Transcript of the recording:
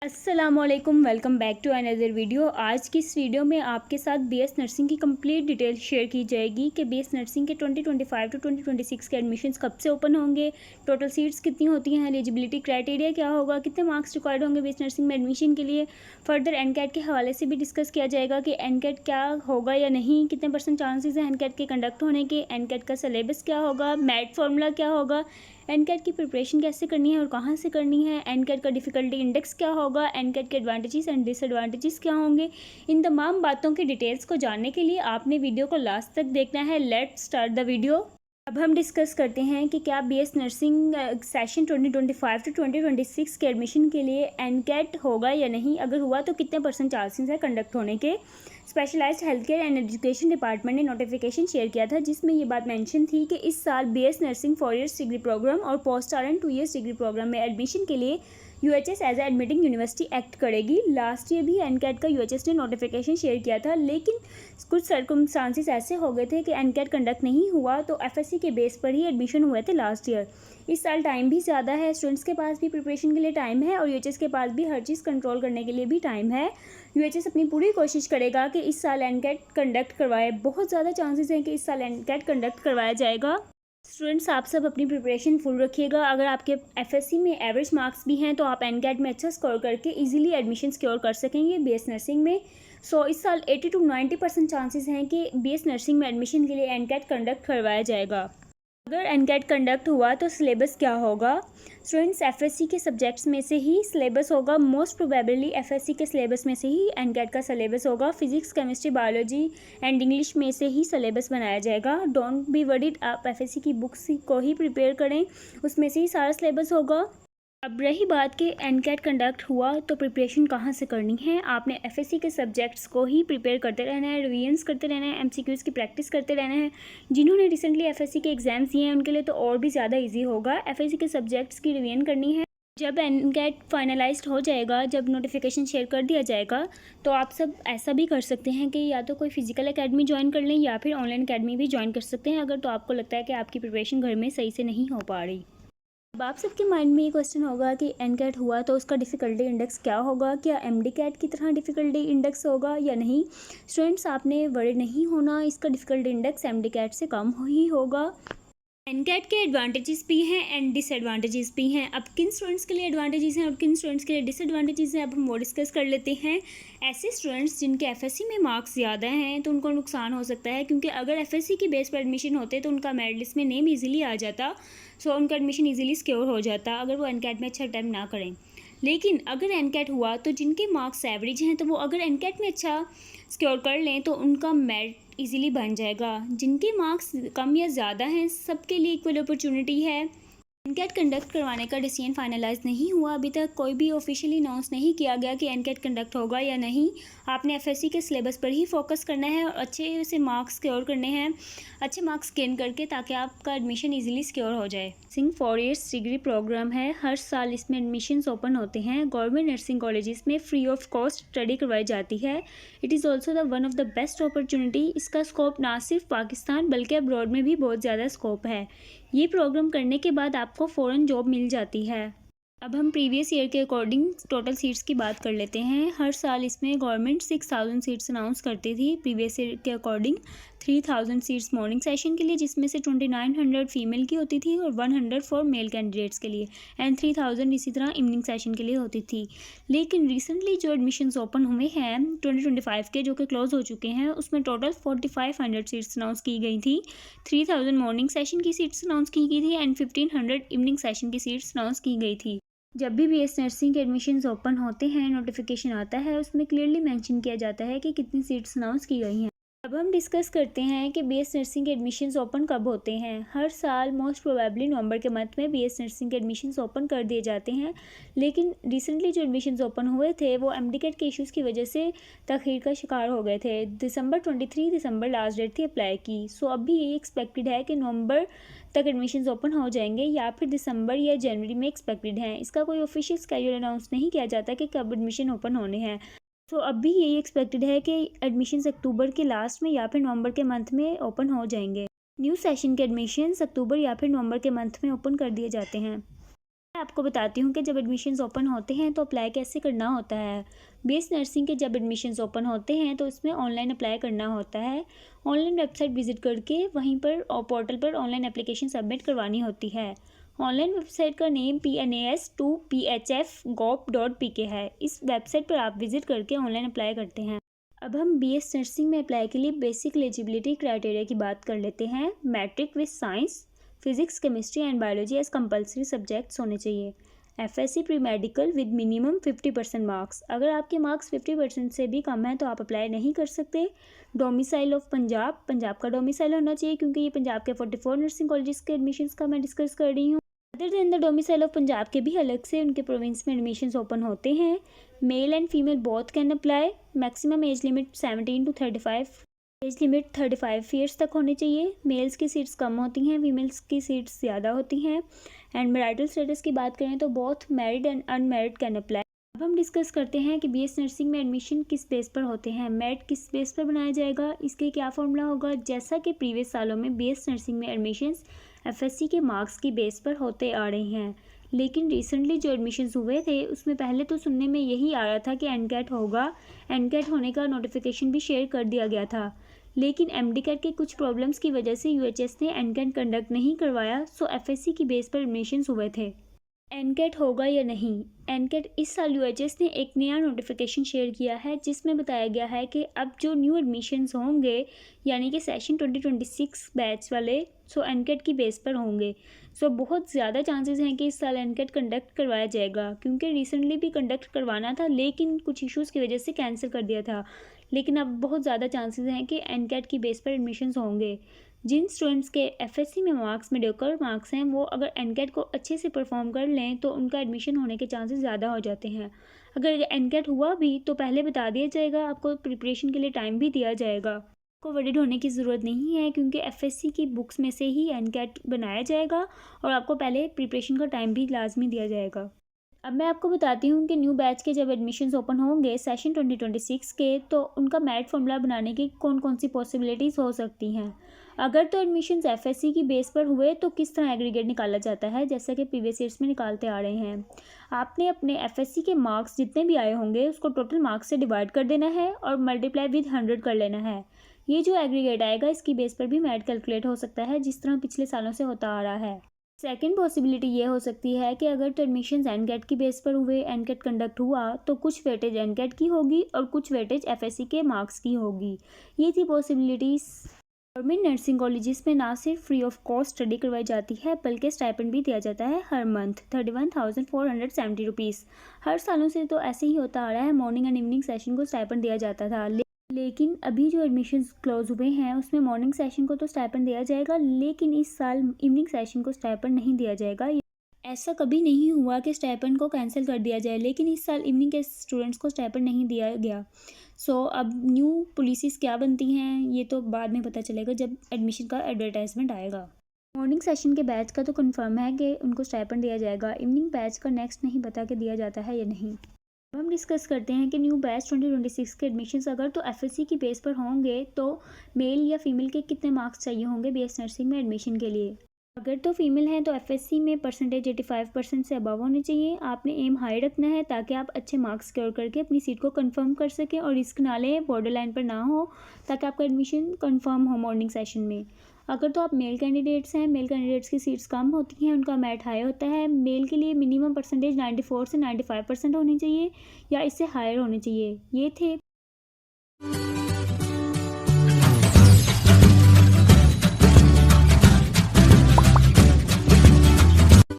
अस्सलामुअलैकुम, welcome back to another video. आज की इस वीडियो में आपके साथ बीएस नर्सिंग की कंप्लीट डिटेल शेयर की जाएगी कि बीएस नर्सिंग के 2025 टू 2026 के एडमिशन्स कब से ओपन होंगे, टोटल सीट्स कितनी होती हैं, एलिजिबिलिटी क्राइटेरिया क्या होगा, कितने मार्क्स रिक्वायर्ड होंगे बीएस नर्सिंग में एडमिशन के लिए। फर्दर एनकैट के हवाले से भी डिस्कस किया जाएगा कि एनकैट क्या होगा या नहीं, कितने % चांसेस हैं एनकैट के कंडक्ट होने के, एनकैट का सिलेबस क्या होगा, मेरिट फार्मूला क्या होगा, एनकैट की प्रिपरेशन कैसे करनी है और कहाँ से करनी है, एनकैट का डिफ़िकल्टी इंडेक्स क्या होगा, एनकैट के एडवांटेजेस एंड डिसएडवांटेजेस क्या होंगे। इन तमाम बातों की डिटेल्स को जानने के लिए आपने वीडियो को लास्ट तक देखना है। Let's start the video. अब हम डिस्कस करते हैं कि क्या बीएस नर्सिंग सेशन 2025 टू 2026 के एडमिशन के लिए एनकैट होगा या नहीं, अगर हुआ तो कितने % चांसेस है कंडक्ट होने के। Specialised health care and education department ने नोटिफिकेशन शेयर किया था जिसमें ये बात मेंशन थी कि इस साल BS nursing 4 years degree program और post RN 2 years degree program में एडमिशन के लिए UHS as a admitting university act करेगी। लास्ट ईयर भी एनकैट का UHS ने नोटिफिकेशन शेयर किया था, लेकिन कुछ सर्कमस्टांसेस ऐसे हो गए थे कि एनकैट कंडक्ट नहीं हुआ, तो FSC के बेस पर ही एडमिशन हुए थे लास्ट ईयर। इस साल टाइम भी ज़्यादा है, स्टूडेंट्स के पास भी प्रिपरेशन के लिए टाइम है और UHS के पास भी हर चीज़ कंट्रोल करने के लिए भी टाइम है। UHS अपनी पूरी कोशिश करेगा कि इस साल एनकैट कंडक्ट करवाए। बहुत ज़्यादा चांसेस हैं कि इस साल एनकैट कंडक्ट करवाया जाएगा। स्टूडेंट्स, आप सब अपनी प्रिपरेशन फुल रखिएगा। अगर आपके FSC में एवरेज मार्क्स भी हैं तो आप एनकैट में अच्छा स्कोर करके इजीली एडमिशन सिक्योर कर सकेंगे बीएस नर्सिंग में। इस साल 80 to 90% चांसेस हैं कि बीएस नर्सिंग में एडमिशन के लिए एनकैट कंडक्ट करवाया जाएगा। अगर एनकैट कंडक्ट हुआ तो सिलेबस क्या होगा। स्टूडेंट्स, FSC के सब्जेक्ट्स में से ही सिलेबस होगा। मोस्ट प्रोबेबली FSC के सिलेबस में से ही एनकैट का सिलेबस होगा। Physics, chemistry, biology and English में से ही सिलेबस बनाया जाएगा। डोंट बी वरीड, आप FSC की बुक्स को ही प्रिपेयर करें, उसमें से ही सारा सिलेबस होगा। अब रही बात कि एनकैट कंडक्ट हुआ तो प्रिपरेशन कहाँ से करनी है। आपने FSC के सब्जेक्ट्स को ही प्रिपेयर करते रहना है, रिवीजन्स करते रहना है, MCQs की प्रैक्टिस करते रहना है। जिन्होंने रिसेंटली FSC के एग्ज़ाम्स दिए हैं उनके लिए तो और भी ज़्यादा इजी होगा। FSC के सब्जेक्ट्स की रिवीजन करनी है। जब एनकैट फाइनलाइज्ड हो जाएगा, जब नोटिफिकेशन शेयर कर दिया जाएगा, तो आप सब ऐसा भी कर सकते हैं कि या तो कोई फिजिकल एकेडमी ज्वाइन कर लें या फिर ऑनलाइन एकेडमी भी ज्वाइन कर सकते हैं, अगर तो आपको लगता है कि आपकी प्रिपरेशन घर में सही से नहीं हो पा रही। अब आप सबके माइंड में ये क्वेश्चन होगा कि एनकैट हुआ तो उसका डिफ़िकल्टी इंडेक्स क्या होगा, क्या MDCAT की तरह डिफ़िकल्टी इंडेक्स होगा या नहीं। स्टूडेंट्स, आपने वरीड नहीं होना, इसका डिफ़िकल्टी इंडेक्स MDCAT से कम ही होगा। एनकैट के एडवांटेजेस भी हैं एंड डिसएडवांटेजेस भी हैं। अब किन स्टूडेंट्स के लिए एडवांटेजेस हैं और किन स्टूडेंट्स के लिए डिसएडवांटेजेस हैं, अब हम वो डिस्कस कर लेते हैं। ऐसे स्टूडेंट्स जिनके FSC में मार्क्स ज़्यादा हैं तो उनको नुकसान हो सकता है, क्योंकि अगर FSC की बेस पर एडमिशन होते तो उनका मेरिट लिस्ट में नेम ईजिली आ जाता, उनका एडमिशन ईजिली सिक्योर हो जाता अगर वो एनकैट में अच्छा अटैम्प्ट ना करें। लेकिन अगर एनकैट हुआ तो जिनके मार्क्स एवरेज हैं तो वो अगर एनकैट में अच्छा सिक्योर कर लें तो उनका मेरिट इजीली बन जाएगा। जिनके मार्क्स कम या ज़्यादा हैं सबके लिए इक्वल अपॉर्चुनिटी है। एनकैट कंडक्ट करवाने का डिसीजन फाइनलाइज नहीं हुआ, अभी तक कोई भी ऑफिशियली अनाउंस नहीं किया गया कि एनकैट कंडक्ट होगा या नहीं। आपने FSC के सिलेबस पर ही फोकस करना है और अच्छे से मार्क्स सिक्योर करने हैं, अच्छे मार्क्स गेन करके, ताकि आपका एडमिशन इजीली सिक्योर हो जाए। नर्सिंग 4 ईयर्स डिग्री प्रोग्राम है, हर साल इसमें एडमिशन्स ओपन होते हैं। गवर्नमेंट नर्सिंग कॉलेजेस में फ्री ऑफ कॉस्ट स्टडी करवाई जाती है। It is also the one of the best opportunity. इसका स्कोप ना सिर्फ पाकिस्तान बल्कि अब्रॉड में भी बहुत ज़्यादा स्कोप है। ये प्रोग्राम करने के बाद आपको फ़ौरन जॉब मिल जाती है। अब हम प्रीवियस ईयर के अकॉर्डिंग टोटल सीट्स की बात कर लेते हैं। हर साल इसमें गवर्नमेंट 6000 सीट्स अनाउंस करती थी। प्रीवियस ईयर के अकॉर्डिंग 3000 सीट्स मॉर्निंग सेशन के लिए, जिसमें से 2900 फीमेल की होती थी और 100 फॉर मेल कैंडिडेट्स के लिए, एंड 3000 इसी तरह इवनिंग सेशन के लिए होती थी। लेकिन रिसेंटली जो एडमिशन्स ओपन हुए हैं 2025 के, जो कि क्लोज हो चुके हैं, उसमें टोटल 4500 सीट्स अनाउंस की गई थी। 3000 मॉर्निंग सेशन की सीट्स अनाउंस की गई थी एंड 1500 इवनिंग सेशन की सीट्स अनाउंस की गई थी। जब भी बीएस नर्सिंग के एडमिशन्स ओपन होते हैं, नोटिफिकेशन आता है, उसमें क्लियरली मेंशन किया जाता है कि कितनी सीट्स अनाउंस की गई हैं। अब हम डिस्कस करते हैं कि बीएस नर्सिंग के एडमिशन्स ओपन कब होते हैं। हर साल मोस्ट प्रोबेबली नवंबर के मंथ में बीएस नर्सिंग के एडमिशन्स ओपन कर दिए जाते हैं, लेकिन रिसेंटली जो एडमिशन्स ओपन हुए थे वो MDCAT के इश्यूज़ की वजह से तखीर का शिकार हो गए थे। दिसंबर लास्ट डेट थी अप्लाई की। अब भी ये एक्सपेक्टेड है कि नवंबर तक एडमिशन्स ओपन हो जाएंगे या फिर दिसंबर या जनवरी में एक्सपेक्टेड हैं। इसका कोई ऑफिशियल स्केड्यूल अनाउंस नहीं किया जाता कि कब एडमिशन ओपन होने हैं। अब भी यही एक्सपेक्टेड है कि एडमिशन्स अक्टूबर के लास्ट में या फिर नवंबर के मंथ में ओपन हो जाएंगे। न्यू सेशन के एडमिशन्स अक्टूबर या फिर नवंबर के मंथ में ओपन कर दिए जाते हैं। मैं आपको बताती हूँ कि जब एडमिशन्स ओपन होते हैं तो अप्लाई कैसे करना होता है। बीएस नर्सिंग के जब एडमिशन्स ओपन होते हैं तो इसमें ऑनलाइन अप्लाई करना होता है। ऑनलाइन वेबसाइट विजिट करके वहीं पर पोर्टल पर ऑनलाइन एप्लीकेशन सबमिट करवानी होती है। ऑनलाइन वेबसाइट का नेम PNAS2PHF.gov.pk है। इस वेबसाइट पर आप विजिट करके ऑनलाइन अप्लाई करते हैं। अब हम बीएस नर्सिंग में अप्लाई के लिए बेसिक एलिजिबिलिटी क्राइटेरिया की बात कर लेते हैं। Matric with science, physics, chemistry and biology as compulsory subjects होने चाहिए। FSC pre medical with minimum 50% marks. अगर आपके मार्क्स 50% से भी कम हैं तो आप अप्लाई नहीं कर सकते। डोमिसाइल ऑफ पंजाब, पंजाब का डोमिसाइल होना चाहिए क्योंकि ये पंजाब के 44 नर्सिंग कॉलेजेस के एडमिशन्स का मैं डिस्कस कर रही हूँ। Other than the domicile of Punjab के भी अलग से उनके प्रोविंस में एडमिशन्स ओपन होते हैं। Male and female both can apply. Maximum age limit 17 to 35, age limit 35 years तक होनी चाहिए। मेल्स की सीट्स कम होती हैं, फीमेल्स की सीट्स ज़्यादा होती हैं। एंड मैरिटल स्टेटस की बात करें तो both married and unmarried can apply. अब हम डिस्कस करते हैं कि बीएस नर्सिंग में एडमिशन किस बेस पर होते हैं, मेरिट किस बेस पर बनाया जाएगा, इसके क्या फॉर्मूला होगा। जैसा कि प्रीवियस सालों में बीएस नर्सिंग में एडमिशन्स FSC के मार्क्स की बेस पर होते आ रहे हैं, लेकिन रिसेंटली जो एडमिशन्स हुए थे उसमें पहले तो सुनने में यही आ रहा था कि एनकैट होगा। एनकैट होने का नोटिफिकेशन भी शेयर कर दिया गया था, लेकिन MDCAT के कुछ प्रॉब्लम्स की वजह से UHS ने एनकैट कंडक्ट नहीं करवाया। सो FSC की बेस पर एडमिशन्स हुए थे। एनकैट होगा या नहीं, एनकैट इस साल UHS ने एक नया नोटिफिकेशन शेयर किया है जिसमें बताया गया है कि अब जो न्यू एडमिशन्स होंगे यानी कि सेशन 2026 बैच वाले सो एनकैट की बेस पर होंगे। सो बहुत ज़्यादा चांसेस हैं कि इस साल एनकैट कंडक्ट करवाया जाएगा, क्योंकि रिसेंटली भी कंडक्ट करवाना था लेकिन कुछ इश्यूज़ की वजह से कैंसिल कर दिया था। लेकिन अब बहुत ज़्यादा चांसेस हैं कि एनकैट की बेस पर एडमिशन्स होंगे। जिन स्टूडेंट्स के FSC में मार्क्स मीडियोकर मार्क्स हैं वो अगर एनकैट को अच्छे से परफॉर्म कर लें तो उनका एडमिशन होने के चांसेस ज़्यादा हो जाते हैं। अगर एनकैट हुआ भी तो पहले बता दिया जाएगा, आपको प्रिपरेशन के लिए टाइम भी दिया जाएगा। आपको वरीड होने की ज़रूरत नहीं है क्योंकि FSC की बुक्स में से ही एनकैट बनाया जाएगा और आपको पहले प्रिपरेशन का टाइम भी लाजमी दिया जाएगा। अब मैं आपको बताती हूँ कि न्यू बैच के जब एडमिशन्स ओपन होंगे सेशन 2026 के तो उनका मेरिट फॉर्मूला बनाने की कौन कौन सी पॉसिबिलिटीज़ हो सकती हैं। अगर तो एडमिशन्स FSC की बेस पर हुए तो किस तरह एग्रीगेट निकाला जाता है, जैसा कि प्रीवियस ईयर्स में निकालते आ रहे हैं। आपने अपने FSC के मार्क्स जितने भी आए होंगे उसको टोटल मार्क्स से डिवाइड कर देना है और मल्टीप्लाई विद 100 कर लेना है। ये जो एग्रीगेट आएगा इसकी बेस पर भी मेरिट कैलकुलेट हो सकता है, जिस तरह पिछले सालों से होता आ रहा है। सेकेंड पॉसिबिलिटी ये हो सकती है कि अगर तो एडमिशन्स एनकैट की बेस पर हुए, एनकैट कंडक्ट हुआ तो कुछ वेटेज एनकैट की होगी और कुछ वेटेज FSC के मार्क्स की होगी। ये थी पॉसिबिलिटीज़। गवर्नमेंट नर्सिंग कॉलेजेस में ना सिर्फ फ्री ऑफ कॉस्ट स्टडी करवाई जाती है बल्कि स्टाइपेंड भी दिया जाता है हर मंथ 31,470 रुपीज़। हर सालों से तो ऐसे ही होता आ रहा है, मॉर्निंग एंड इवनिंग सेशन को स्टाइपेंड दिया जाता था, लेकिन अभी जो एडमिशन्स क्लोज हुए हैं उसमें मॉर्निंग सेशन को तो स्टाइपेंड दिया जाएगा, लेकिन इस साल इवनिंग सेशन को स्टाइपेंड नहीं दिया जाएगा। ऐसा कभी नहीं हुआ कि स्टाइपेंड को कैंसिल कर दिया जाए, लेकिन इस साल इवनिंग के स्टूडेंट्स को स्टाइपेंड नहीं दिया गया। सो अब न्यू पॉलिसीज़ क्या बनती हैं ये तो बाद में पता चलेगा जब एडमिशन का एडवर्टाइजमेंट आएगा। मॉर्निंग सेशन के बैच का तो कंफर्म है कि उनको स्टाइपेंड दिया जाएगा, इवनिंग बैच का नेक्स्ट नहीं पता कि दिया जाता है या नहीं। अब हम डिस्कस करते हैं कि न्यू बैच 2026 के एडमिशन्स अगर तो FSC की बेस पर होंगे तो मेल या फीमेल के कितने मार्क्स चाहिए होंगे BS नर्सिंग में एडमिशन के लिए। अगर तो फीमेल हैं तो FSC में परसेंटेज 85% से अबव होने चाहिए। आपने एम हाई रखना है ताकि आप अच्छे मार्क्स सिक्योर करके अपनी सीट को कंफर्म कर सकें और रिस्क ना लें, बॉर्डर लाइन पर ना हो, ताकि आपका एडमिशन कंफर्म हो मॉर्निंग सेशन में। अगर तो आप मेल कैंडिडेट्स हैं, मेल कैंडिडेट्स की सीट्स कम होती हैं, उनका मेरिट हाई होता है। मेल के लिए मिनिमम परसेंटेज 94 से 95% होनी चाहिए या इससे हायर होनी चाहिए। ये थे